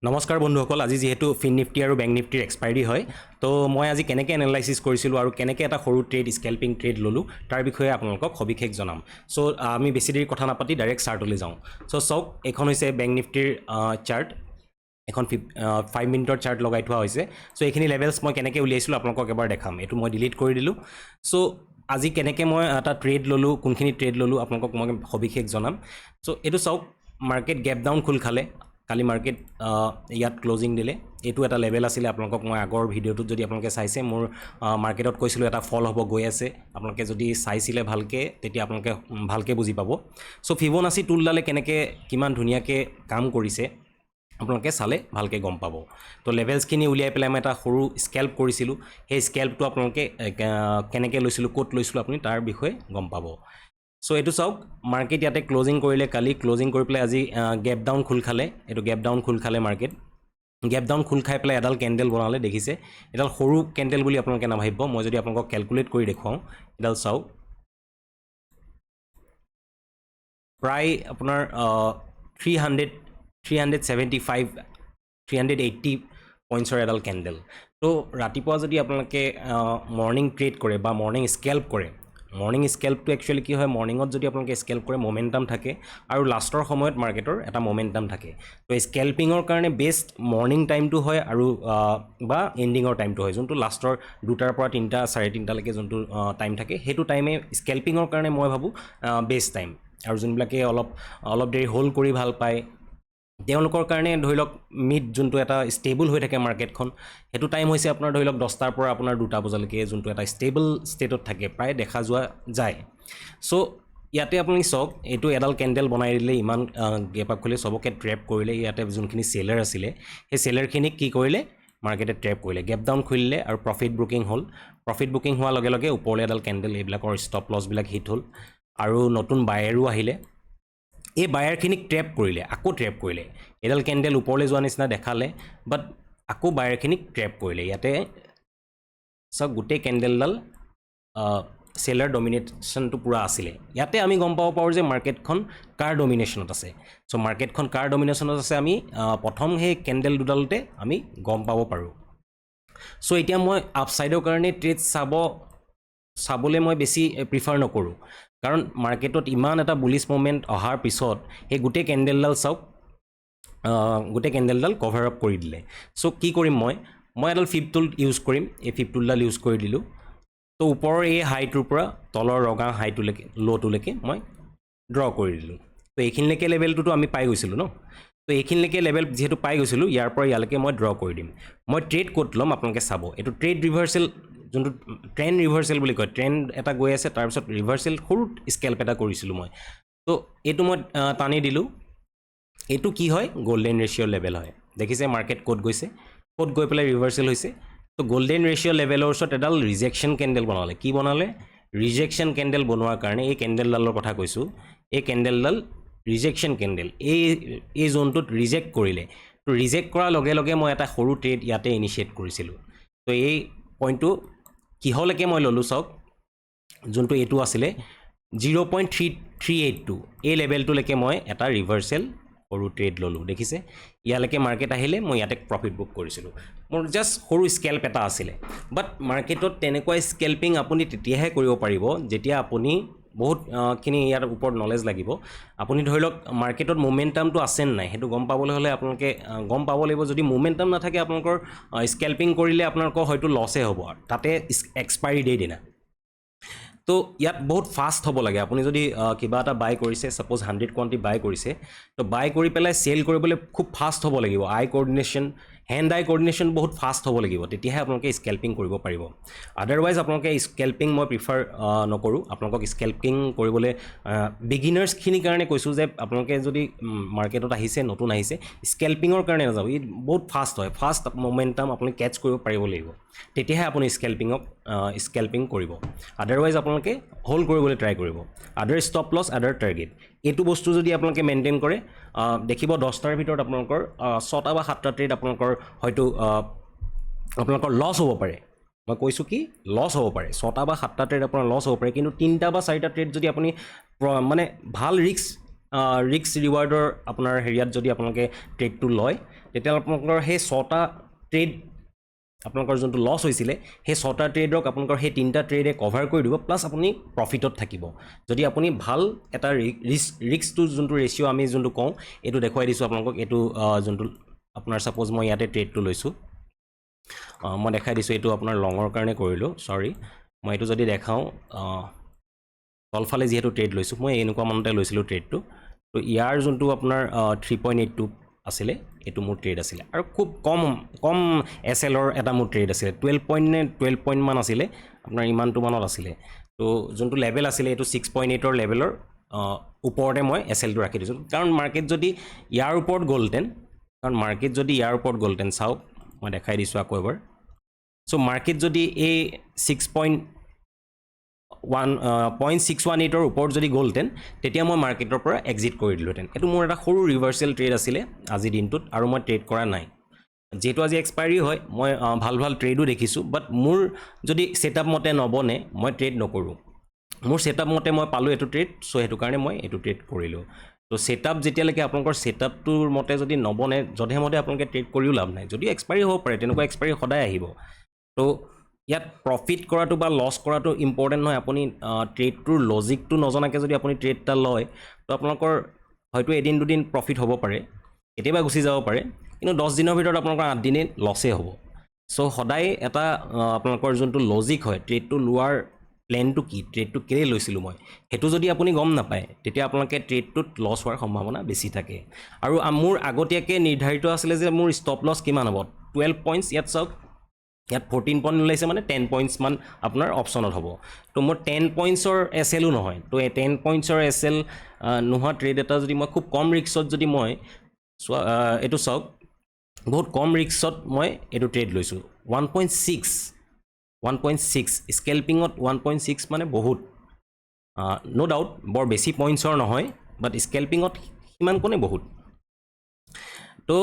নমস্কাৰ বন্ধুসকল, আজি যেহেতু ফিন নিফটি আৰু বেংক নিফটিৰ এক্সপাইৰী হয়, তো মই আজি কেনেকৈ এনালাইচিছ কৰিছিলোঁ আৰু কেনেকৈ এটা সৰু ট্ৰেড স্কেল্পিং ট্ৰেড ল'লোঁ তাৰ বিষয়ে আপোনালোকক সবিশেষ জনাম। চ' আমি বেছি দেৰি কথা নাপাতি ডাইৰেক্ট চাৰ্টলৈ যাওঁ। চ' চাওক, এইখন হৈছে বেংক নিফটিৰ চাৰ্ট। এখন 5 মিনিটৰ চাৰ্ট লগাই থোৱা হৈছে। চ' এইখিনি লেভেলছ মই কেনেকৈ উলিয়াইছিলোঁ আপোনালোকক এবাৰ দেখাম। এইটো মই ডিলিট কৰি দিলোঁ। চ' আজি কেনেকৈ মই এটা ট্ৰেড ল'লোঁ, কোনখিনি ট্ৰেড ল'লোঁ আপোনালোকক মই সবিশেষ জনাম। চ' এইটো চাওক, মাৰ্কেট গেপ ডাউন খোল খালে। কালি মাৰ্কেট ইয়াত ক্লজিং দিলে। এইটো এটা লেভেল আছিলে। আপোনালোকক মই আগৰ ভিডিঅ'টোত যদি আপোনালোকে চাইছে, মোৰ মাৰ্কেটত কৈছিলোঁ এটা ফল হ'ব গৈ আছে। আপোনালোকে যদি চাইছিলে ভালকৈ, তেতিয়া আপোনালোকে ভালকৈ বুজি পাব। চ' ফিবনাচি টুলডালে কেনেকৈ কিমান ধুনীয়াকৈ কাম কৰিছে আপোনালোকে চালে ভালকৈ গম পাব। তো লেভেলছখিনি উলিয়াই পেলাই মই এটা সৰু স্কেল্প কৰিছিলোঁ। সেই স্কেল্পটো আপোনালোকে কেনেকৈ লৈছিলোঁ, ক'ত লৈছিলোঁ, আপুনি তাৰ বিষয়ে গম পাব। চ' এইটো চাওক, মাৰ্কেট ইয়াতে ক্লজিং কৰিলে কালি। ক্লজিং কৰি পেলাই আজি গেপ ডাউন খোল খালে। এইটো গেপ ডাউন খোল খালে মাৰ্কেট। গেপ ডাউন খোল খাই পেলাই এডাল কেণ্ডেল বনালে, দেখিছে। এডাল সৰু কেণ্ডেল বুলি আপোনালোকে নাভাবিব। মই যদি আপোনালোকক কেলকুলেট কৰি দেখুৱাওঁ, এডাল চাওক, প্ৰায় আপোনাৰ 380 পইণ্টছৰ এডাল কেণ্ডেল। তো ৰাতিপুৱা যদি আপোনালোকে মৰ্ণিং ট্ৰেড কৰে বা মৰ্ণিং স্কেল্প কৰে, মৰ্ণিং স্কেল্পটো একচুৱেলি কি হয়, মৰ্ণিঙত যদি আপোনালোকে স্কেল্প কৰে মমেণ্টাম থাকে আৰু লাষ্টৰ সময়ত মাৰ্কেটৰ এটা মমেণ্টাম থাকে। তো স্কেল্পিঙৰ কাৰণে বেষ্ট মৰ্ণিং টাইমটো হয় আৰু বা এণ্ডিঙৰ টাইমটো হয়, যোনটো লাষ্টৰ 2টাৰ পৰা 3টা 3:30লৈকে যোনটো টাইম থাকে, সেইটো টাইমে স্কেল্পিঙৰ কাৰণে মই ভাবোঁ বেষ্ট টাইম। আৰু যোনবিলাকে অলপ দেৰি হোল্ড কৰি ভাল পায়, তেওঁলোকৰ কাৰণে ধৰি লওক মিড যোনটো এটা ষ্টেবল হৈ থাকে মাৰ্কেটখন, সেইটো টাইম হৈছে আপোনাৰ ধৰি লওক 10টাৰ পৰা আপোনাৰ 2টা বজালৈকে, যোনটো এটা ষ্টেবল ষ্টেটত থাকে, প্ৰায় দেখা যোৱা যায়। চ' ইয়াতে আপুনি চাওক, এইটো এডাল কেণ্ডেল বনাই দিলে, ইমান গেপ আপ খুলি চবকে ট্ৰেপ কৰিলে। ইয়াতে যোনখিনি চেলাৰ আছিলে, সেই চেলাৰখিনিক কি কৰিলে, মাৰ্কেটে ট্ৰেপ কৰিলে, গেপ ডাউন খুলিলে আৰু প্ৰফিট বুকিং হ'ল। প্ৰফিট বুকিং হোৱাৰ লগে লগে ওপৰলৈ এডাল কেণ্ডেল, এইবিলাকৰ ষ্টপ লছবিলাক হিট হ'ল আৰু নতুন বায়েৰো আহিলে। এই বায়াৰখিনিক ট্ৰেপ কৰিলে, আকৌ ট্ৰেপ কৰিলে। এডাল কেণ্ডেল ওপৰলৈ যোৱা নিচিনা দেখালে, বাট আকৌ বায়াৰখিনিক ট্ৰেপ কৰিলে। ইয়াতে চাওক, গোটেই কেণ্ডেলডাল চেলাৰ ডমিনেশ্যনটো পূৰা আছিলে। ইয়াতে আমি গম পাব পাৰোঁ যে মাৰ্কেটখন কাৰ ডমিনেশ্যনত আছে। চ' মাৰ্কেটখন কাৰ ডমিনেশ্যনত আছে, আমি প্ৰথম সেই কেণ্ডেল দুডালতে আমি গম পাব পাৰোঁ। চ' এতিয়া মই আপছাইডৰ কাৰণে ট্ৰেড চাবলৈ মই বেছি প্ৰিফাৰ নকৰোঁ, কাৰণ মাৰ্কেটত ইমান এটা বুলিছ মুভমেণ্ট অহাৰ পিছত সেই গোটেই কেণ্ডেলডাল চাওক, গোটেই কেণ্ডেলডাল কভাৰ আপ কৰি দিলে। চ' কি কৰিম, মই এডাল ফিপ টুল ইউজ কৰিম। এই ফিপ টুলডাল ইউজ কৰি দিলোঁ। তো ওপৰৰ এই হাইটোৰ পৰা তলৰ ৰঙা হাইটোলৈকে, ল'টোলৈকে মই ড্ৰ কৰি দিলোঁ। তো এইখিনিলৈকে লেভেলটোতো আমি পাই গৈছিলোঁ ন। তো এইখিনিলৈকে লেভেল যিহেতু পাই গৈছিলোঁ, ইয়াৰ পৰা ইয়ালৈকে মই ড্ৰ কৰি দিম। মই ট্ৰেড ক'ত ল'ম আপোনালোকে চাব। এইটো ট্ৰেড ৰিভাৰ্চেল, যোনটো ট্ৰেণ্ড ৰিভাৰ্চেল বুলি কয়। ট্ৰেণ্ড এটা গৈ আছে, তাৰপিছত ৰিভাৰ্চেল সৰু স্কেল্প এটা কৰিছিলোঁ মই। তো এইটো মই টানি দিলোঁ। এইটো কি হয়, গল্ডেন ৰেচিঅ'ৰ লেভেল হয়। দেখিছে মাৰ্কেট ক'ত গৈছে, ক'ত গৈ পেলাই ৰিভাৰ্চেল হৈছে। তো গল্ডেন ৰেচিঅ' লেভেলৰ ওচৰত এডাল ৰিজেকশ্যন কেণ্ডেল বনালে। কি বনালে, ৰিজেকশ্যন কেণ্ডেল বনোৱাৰ কাৰণে, এই কেণ্ডেলডালৰ কথা কৈছোঁ, এই কেণ্ডেলডাল ৰিজেকশ্যন কেণ্ডেল, এই জোনটোত ৰিজেক্ট কৰিলে। তো ৰিজেক্ট কৰাৰ লগে লগে মই এটা সৰু ট্ৰেড ইয়াতে ইনিচিয়েট কৰিছিলোঁ। তো এই পইণ্টটো কিহলৈকে মই ল'লোঁ চাওক, যোনটো এইটো আছিলে 0.382, এই লেভেলটোলৈকে মই এটা ৰিভাৰ্চেল সৰু ট্ৰেড ল'লোঁ। দেখিছে, ইয়ালৈকে মাৰ্কেট আহিলে, মই ইয়াতে প্ৰফিট বুক কৰিছিলোঁ। মোৰ জাষ্ট সৰু স্কেল্প এটা আছিলে। বাট মাৰ্কেটত তেনেকুৱা স্কেল্পিং আপুনি তেতিয়াহে কৰিব পাৰিব যেতিয়া আপুনি বহুতখিনি ইয়াৰ ওপৰত নলেজ লাগিব। আপুনি ধৰি লওক মাৰ্কেটত মোমেণ্টামটো আছে নাই, সেইটো গম পাবলৈ হ'লে আপোনালোকে গম পাব লাগিব। যদি মোমেণ্টাম নাথাকে, আপোনালোকৰ স্কেল্পিং কৰিলে আপোনালোকৰ হয়তো লছে হ'ব, তাতে এক্সপাইৰী ডে দিনা। তো ইয়াত বহুত ফাষ্ট হ'ব লাগে। আপুনি যদি কিবা এটা বাই কৰিছে, ছাপ'জ 100 কোৱাণ্টি বাই কৰিছে, তো বাই কৰি পেলাই চেল কৰিবলৈ খুব ফাষ্ট হ'ব লাগিব। আই কৰ্ডিনেশ্যন, হেণ্ড আই কৰ্ডিনেশ্যন বহুত ফাষ্ট হ'ব লাগিব, তেতিয়াহে আপোনালোকে স্কেল্পিং কৰিব পাৰিব। আদাৰৱাইজ আপোনালোকে স্কেল্পিং মই প্ৰিফাৰ নকৰোঁ। আপোনালোকক স্কেল্পিং কৰিবলৈ বিগিনাৰ্ছখিনিৰ কাৰণে কৈছোঁ যে আপোনালোকে যদি মাৰ্কেটত আহিছে, নতুন আহিছে, স্কেল্পিঙৰ কাৰণে নাযাব। ই বহুত ফাষ্ট হয়। ফাষ্ট মমেণ্টাম আপুনি কেটচ কৰিব পাৰিব লাগিব, তেতিয়াহে আপুনি স্কেল্পিং কৰিব। আদাৰৱাইজ আপোনালোকে হোল্ড কৰিবলৈ ট্ৰাই কৰিব। আদাৰ ষ্টপ লছ, আদাৰ টাৰ্গেট, এইটো বস্তু যদি আপোনালোকে মেইনটেইন কৰে, দেখিব 10টাৰ ভিতৰত আপোনালোকৰ 6টা বা 7টা ট্ৰেড আপোনালোকৰ হয়তো আপোনালোকৰ লছ হ'ব পাৰে। মই কৈছোঁ কি, লছ হ'ব পাৰে। 6টা বা 7টা ট্ৰেড আপোনাৰ লছ হ'ব পাৰে, কিন্তু 3টা বা 4টা ট্ৰেড যদি আপুনি মানে ভাল ৰিস্ক ৰিৱাৰ্ডৰ আপোনাৰ হেৰিয়াত যদি আপোনালোকে ট্ৰেডটো লয়, তেতিয়াহ'লে আপোনালোকৰ সেই 6টা ট্ৰেড আপোনালোকৰ যোনটো লছ হৈছিলে সেই 6টা ট্ৰেডক আপোনালোকৰ সেই 3টা ট্ৰেডে কভাৰ কৰি দিব প্লাছ আপুনি প্ৰফিটত থাকিব যদি আপুনি ভাল এটা ৰিস্কটো যোনটো ৰেচিঅ' আমি যোনটো কওঁ এইটো দেখুৱাই দিছোঁ আপোনালোকক এইটো যোনটো আপোনাৰ ছাপ'জ মই ইয়াতে ট্ৰেডটো লৈছোঁ মই দেখাই দিছোঁ এইটো আপোনাৰ লঙৰ কাৰণে কৰিলোঁ চৰি মই এইটো যদি দেখাওঁ তলফালে যিহেতু ট্ৰেড লৈছোঁ মই এনেকুৱা মানতে লৈছিলোঁ ট্ৰেডটো তো ইয়াৰ যোনটো আপোনাৰ 3.82 আছিলে এইটো মোৰ ট্ৰেড আছিলে আৰু খুব কম এছএলৰ এটা মোৰ ট্ৰেড আছিলে 12 পইণ্ট মান আছিলে আপোনাৰ ইমানটো মানত আছিলে তো যোনটো লেভেল আছিলে এইটো 6.8ৰ লেভেলৰ ওপৰতে মই এছএলটো ৰাখি দিছোঁ কাৰণ মাৰ্কেট যদি ইয়াৰ ওপৰত গ'লহেঁতেন চাওক মই দেখাই দিছোঁ আকৌ এবাৰ চ' মাৰ্কেট যদি এই 0.618ৰ ওপৰত যদি গ'লহেঁতেন তেতিয়া মই মাৰ্কেটৰ পৰা এক্সিট কৰি দিলোহেঁতেন এইটো মোৰ এটা সৰু ৰিভাৰ্চেল ট্ৰেড আছিলে আজিৰ দিনটোত আৰু মই ট্ৰেড কৰা নাই যেহেতু আজি এক্সপায়াৰী হয় মই ভাল ট্ৰেডো দেখিছোঁ বাট মোৰ যদি ছেটআপ মতে নবনে মই ট্ৰেড নকৰোঁ মোৰ ছেটআপ মতে মই পালোঁ এইটো ট্ৰেড চ' সেইটো কাৰণে মই এইটো ট্ৰেড কৰিলোঁ তো ছেটআপ যেতিয়ালৈকে আপোনালোকৰ ছেটআপটোৰ মতে যদি নবনে যধে মধে আপোনালোকে ট্ৰেড কৰিও লাভ নাই যদিও এক্সপায়াৰী হ'ব পাৰে তেনেকুৱা এক্সপায়াৰী সদায় আহিব তো ইয়াত প্ৰফিট কৰাটো বা লছ কৰাটো ইম্পৰ্টেণ্ট নহয় আপুনি ট্ৰেডটোৰ লজিকটো নজনাকৈ যদি আপুনি ট্ৰেড এটা লয় তো আপোনালোকৰ হয়তো এদিন দুদিন প্ৰফিট হ'ব পাৰে কেতিয়াবা গুচি যাব পাৰে কিন্তু 10 দিনৰ ভিতৰত আপোনালোকৰ 8 দিনে লছেই হ'ব চ' সদায় এটা আপোনালোকৰ যোনটো লজিক হয় ট্ৰেডটো লোৱাৰ প্লেনটো কি ট্ৰেডটো কেলৈ লৈছিলোঁ মই সেইটো যদি আপুনি গম নাপায় তেতিয়া আপোনালোকে ট্ৰেডটোত লছ হোৱাৰ সম্ভাৱনা বেছি থাকে আৰু মোৰ আগতীয়াকৈ নিৰ্ধাৰিত আছিলে যে মোৰ ষ্টপ লছ কিমান হ'ব 12 পইণ্টছ ইয়াত চাওক ইয়াত 14 পইণ্ট ওলাইছে মানে 10 পইণ্টছ মান আপোনাৰ অপশ্যনত হ'ব তো মোৰ 10 পইণ্টছৰ এছএলো নহয় তো এই 10 পইণ্টছৰ এছএল নোহোৱা ট্ৰেড এটা যদি মই খুব কম ৰিক্সত যদি মই এইটো চাওক বহুত কম ৰিক্সত মই এইটো ট্ৰেড লৈছোঁ 1.6 স্কেলপিঙত 1.6 মানে বহুত ন' ডাউট বৰ বেছি পইণ্টছৰ নহয় বাট স্কেলপিঙত সিমানকণে বহুত তো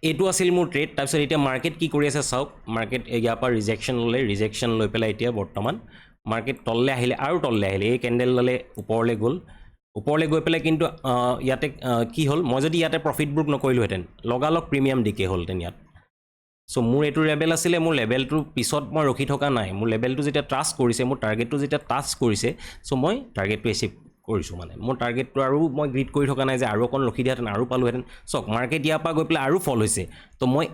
এইটো আছিল মোৰ ট্ৰেড তাৰপিছত এতিয়া মাৰ্কেট কি কৰি আছে চাওক মাৰ্কেট ইয়াৰ পৰা ৰিজেকশ্যন লৈ পেলাই এতিয়া বৰ্তমান মাৰ্কেট তললৈ আহিলে আৰু তললৈ আহিলে এই কেণ্ডেলডালে ওপৰলৈ গৈ পেলাই কিন্তু ইয়াতে কি হ'ল মই যদি ইয়াতে প্ৰফিট বুক নকৰিলোহেঁতেন লগালগ প্ৰিমিয়াম ডিকে হ'লহেঁতেন ইয়াত চ' মোৰ এইটো লেভেল আছিলে মোৰ লেভেলটোৰ পিছত মই ৰখি থকা নাই মোৰ লেভেলটো যেতিয়া টাচ কৰিছে মোৰ টাৰ্গেটটো যেতিয়া টাচ কৰিছে চ' মই টাৰ্গেটটো এচিভ কৰিছোঁ মানে মোৰ টাৰ্গেটটো আৰু মই গ্ৰীড কৰি থকা নাই যে আৰু অকণ ৰখি দিয়াহেঁতেন আৰু পালোহেঁতেন চাওক মাৰ্কেট ইয়াৰ পৰা গৈ পেলাই আৰু ফল হৈছে তো মই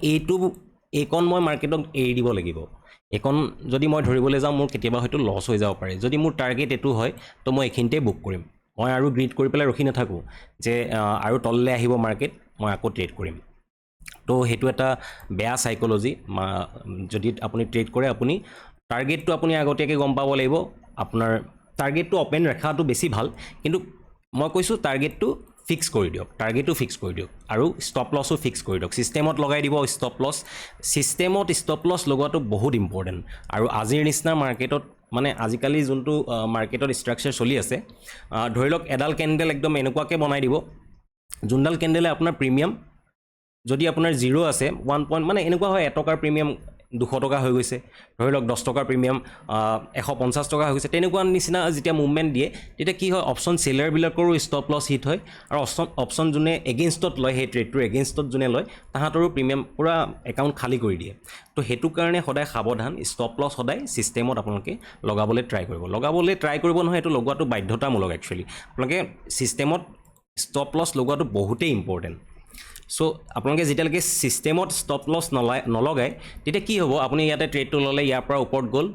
এইকণ মই মাৰ্কেটক এৰি দিব লাগিব এইকণ যদি মই ধৰিবলৈ যাওঁ মোৰ কেতিয়াবা হয়তো লছ হৈ যাব পাৰে যদি মোৰ টাৰ্গেট এইটো হয় তো মই এইখিনিতে বুক কৰিম মই আৰু গ্ৰীড কৰি পেলাই ৰখি নাথাকোঁ যে আৰু তললৈ আহিব মাৰ্কেট মই আকৌ ট্ৰেড কৰিম তো সেইটো এটা বেয়া চাইক'লজি যদি আপুনি ট্ৰেড কৰে আপুনি টাৰ্গেটটো আপুনি আগতীয়াকৈ গম পাব লাগিব আপোনাৰ টাৰ্গেটটো অপেন ৰখাটো বেছি ভাল কিন্তু মই কৈছোঁ টাৰ্গেটটো ফিক্স কৰি দিয়ক আৰু ষ্টপ লছো ফিক্স কৰি দিয়ক ছিষ্টেমত লগাই দিব ষ্টপ লছ লগোৱাটো বহুত ইম্পৰ্টেণ্ট আৰু আজিৰ নিচিনা মাৰ্কেটত মানে আজিকালি যোনটো মাৰ্কেটত ষ্ট্ৰাকচাৰ চলি আছে ধৰি লওক এডাল কেণ্ডেল একদম এনেকুৱাকৈ বনাই দিব যোনডাল কেণ্ডেলে আপোনাৰ প্ৰিমিয়াম যদি আপোনাৰ 0 আছে 1 পইণ্ট মানে এনেকুৱা হয় 1 টকাৰ প্ৰিমিয়াম 200 টকা হৈ গৈছে ধৰি লওক 10 টকাৰ প্ৰিমিয়াম 150 টকা হৈ গৈছে তেনেকুৱা নিচিনা যেতিয়া মুভমেণ্ট দিয়ে তেতিয়া কি হয় অপশ্যন চেলাৰবিলাকৰো ষ্টপ লছ হিট হয় আৰু অপশ্যন যোনে এগেইনষ্টত লয় সেই ট্ৰেডটোৰ এগেইনষ্টত যোনে লয় তাহাঁতৰো প্ৰিমিয়াম পূৰা একাউণ্ট খালী কৰি দিয়ে তো সেইটো কাৰণে সদায় সাৱধান ষ্টপ লছ সদায় ছিষ্টেমত আপোনালোকে লগাবলৈ ট্ৰাই কৰিব নহয় এইটো লগোৱাটো বাধ্যতামূলক একচুৱেলি আপোনালোকে ছিষ্টেমত ষ্টপ লছ লগোৱাটো বহুতেই ইম্পৰ্টেণ্ট চ' আপোনালোকে যেতিয়ালৈকে ছিষ্টেমত ষ্টপ লছ নলগায় তেতিয়া কি হ'ব আপুনি ইয়াতে ট্ৰেডটো ল'লে ইয়াৰ পৰা ওপৰত গ'ল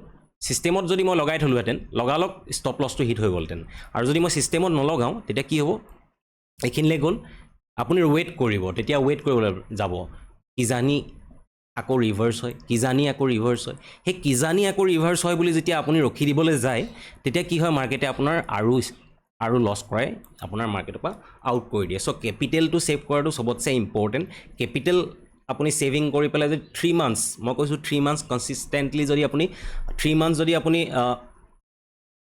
ছিষ্টেমত যদি মই লগাই থ'লোহেঁতেন লগালগ ষ্টপ লছটো হিট হৈ গ'লহেঁতেন আৰু যদি মই ছিষ্টেমত নলগাওঁ তেতিয়া কি হ'ব এইখিনিলৈ গ'ল আপুনি ৱেইট কৰিবলৈ যাব কিজানি আকৌ ৰিভাৰ্ছ হয় সেই কিজানি আকৌ ৰিভাৰ্ছ হয় বুলি যেতিয়া আপুনি ৰখি দিবলৈ যায় তেতিয়া কি হয় মাৰ্কেটে আপোনাৰ আৰু লছ কৰাই আপোনাৰ মাৰ্কেটৰ পৰা আউট কৰি দিয়ে চ' কেপিটেলটো ছেভ কৰাটো চবতছে ইম্পৰ্টেণ্ট কেপিটেল আপুনি ছেভিং কৰি পেলাই যদি 3 মান্থছ মই কৈছোঁ 3 মান্থছ কনচিষ্টেণ্টলি যদি আপুনি 3 মান্থছ যদি আপুনি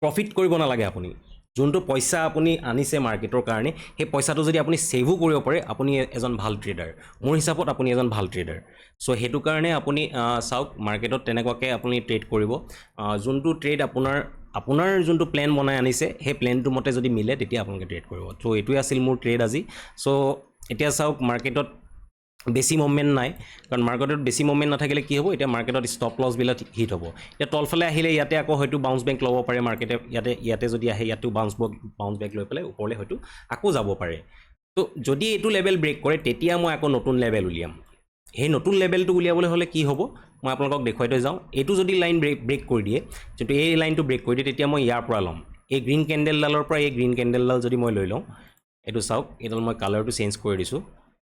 প্ৰফিট কৰিব নালাগে আপুনি যোনটো পইচা আপুনি আনিছে মাৰ্কেটৰ কাৰণে সেই পইচাটো যদি আপুনি ছেভো কৰিব পাৰে আপুনি এজন ভাল ট্ৰেডাৰ মোৰ হিচাপত আপুনি এজন ভাল ট্ৰেডাৰ চ' সেইটো কাৰণে আপুনি চাওক মাৰ্কেটত তেনেকুৱাকৈ আপুনি ট্ৰেড কৰিব যোনটো ট্ৰেড আপোনাৰ যোনটো প্লেন বনাই আনিছে সেই প্লেনটো মতে যদি মিলে তেতিয়া আপোনালোকে ট্ৰেড কৰিব চ' এইটোৱে আছিল মোৰ ট্ৰেড আজি চ' এতিয়া চাওক মাৰ্কেটত বেছি মুভমেণ্ট নাই কাৰণ মাৰ্কেটত বেছি মুভমেণ্ট নাথাকিলে কি হ'ব এতিয়া মাৰ্কেটত ষ্টপ লছবিলাক হিট হ'ব এতিয়া তলফালে আহিলে ইয়াতে আকৌ হয়তো বাউন্স বেক ল'ব পাৰে মাৰ্কেটে ইয়াতে যদি আহে ইয়াতো বাউন্স বেক লৈ পেলাই ওপৰলৈ হয়তো আকৌ যাব পাৰে তো যদি এইটো লেভেল ব্ৰেক কৰে তেতিয়া মই আকৌ নতুন লেভেল উলিয়াম সেই নতুন লেভেলটো উলিয়াবলৈ হ'লে কি হ'ব মই আপোনালোকক দেখুৱাই থৈ যাওঁ এইটো যদি লাইন ব্ৰেক কৰি দিয়ে যদি এই লাইনটো ব্ৰেক কৰি দিয়ে তেতিয়া মই ইয়াৰ পৰা ল'ম এই গ্ৰীণ কেণ্ডেলডালৰ পৰা এই গ্ৰীণ কেণ্ডেলডাল যদি মই লৈ লওঁ এইটো চাওক এইডাল মই কালাৰটো চেঞ্জ কৰি দিছোঁ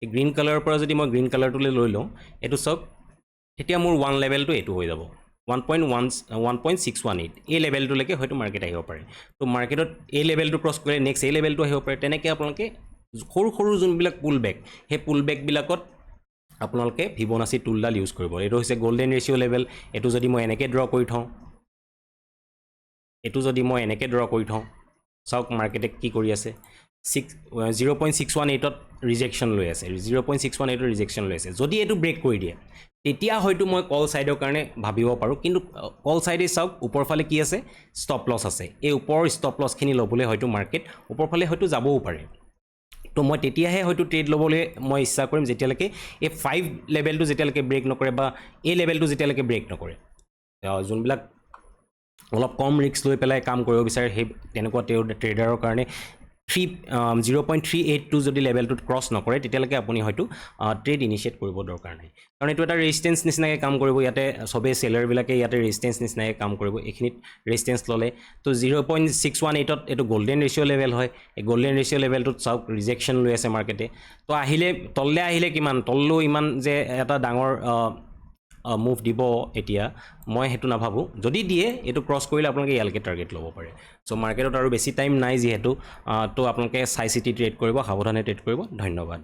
এই গ্ৰীণ কালাৰৰ পৰা যদি মই গ্ৰীণ কালাৰটোলৈ লৈ লওঁ এইটো চাওক তেতিয়া মোৰ ওৱান লেভেলটো এইটো হৈ যাব 1.618 এই লেভেলটোলৈকে হয়তো মাৰ্কেট আহিব পাৰে তো মাৰ্কেটত এই লেভেলটো ক্ৰছ কৰিলে নেক্সট এই লেভেলটো আহিব পাৰে তেনেকৈ আপোনালোকে সৰু সৰু যোনবিলাক পুল বেক সেই পুল বেকবিলাকত আপোনালোকে ফিবনাচি টুলডাল ইউজ কৰিব এইটো হৈছে গল্ডেন ৰেচিঅ' লেভেল এইটো যদি মই এনেকৈ ড্ৰ কৰি থওঁ চাওক মাৰ্কেটে কি কৰি আছে 0.618ত ৰিজেকশ্যন লৈ আছে 0.618ৰ ৰিজেকশ্যন লৈ আছে যদি এইটো ব্ৰেক কৰি দিয়ে তেতিয়া হয়তো মই কল ছাইডৰ কাৰণে ভাবিব পাৰোঁ কিন্তু কল ছাইডে চাওক ওপৰফালে কি আছে ষ্টপ লছ আছে এই ওপৰৰ ষ্টপ লছখিনি ল'বলৈ হয়তো মাৰ্কেট ওপৰফালে হয়তো যাবও পাৰে তো মই তেতিয়াহে হয়তো ট্ৰেড ল'বলৈ মই ইচ্ছা কৰিম যেতিয়ালৈকে এই 5 লেভেলটো যেতিয়ালৈকে ব্ৰেক নকৰে বা এই লেভেলটো যেতিয়ালৈকে ব্ৰেক নকৰে যোনবিলাক অলপ কম ৰিস্ক লৈ পেলাই কাম কৰিব বিচাৰে সেই তেনেকুৱা ট্ৰেডাৰৰ কাৰণে 0.382 যদি লেভেলটোত ক্ৰছ নকৰে তেতিয়ালৈকে আপুনি হয়তো ট্ৰেড ইনিচিয়েট কৰিব দৰকাৰ নাই কাৰণ এইটো এটা ৰেজিষ্টেঞ্চ নিচিনাকৈ কাম কৰিব ইয়াতে সবেই চেলাৰবিলাকে ইয়াতে ৰেজিষ্টেঞ্চ নিচিনাকৈ কাম কৰিব এইখিনিত ৰেজিষ্টেঞ্চ ল'লে তো 0.618ত এইটো গল্ডেন ৰেচিঅ' লেভেল হয় এই গল্ডেন ৰেচিঅ' লেভেলটোত চাওক ৰিজেকশ্যন লৈ আছে মাৰ্কেটে তো আহিলে তললৈ আহিলে কিমান তললৈও ইমান যে এটা ডাঙৰ মুভ দিব এতিয়া মই সেইটো নাভাবোঁ যদি দিয়ে এইটো ক্ৰছ কৰিলে আপোনালোকে ইয়ালৈকে টাৰ্গেট ল'ব পাৰে চ' মাৰ্কেটত আৰু বেছি টাইম নাই যিহেতু তো আপোনালোকে চাই চিতি ট্ৰেড কৰিব সাৱধানে ট্ৰেড কৰিব ধন্যবাদ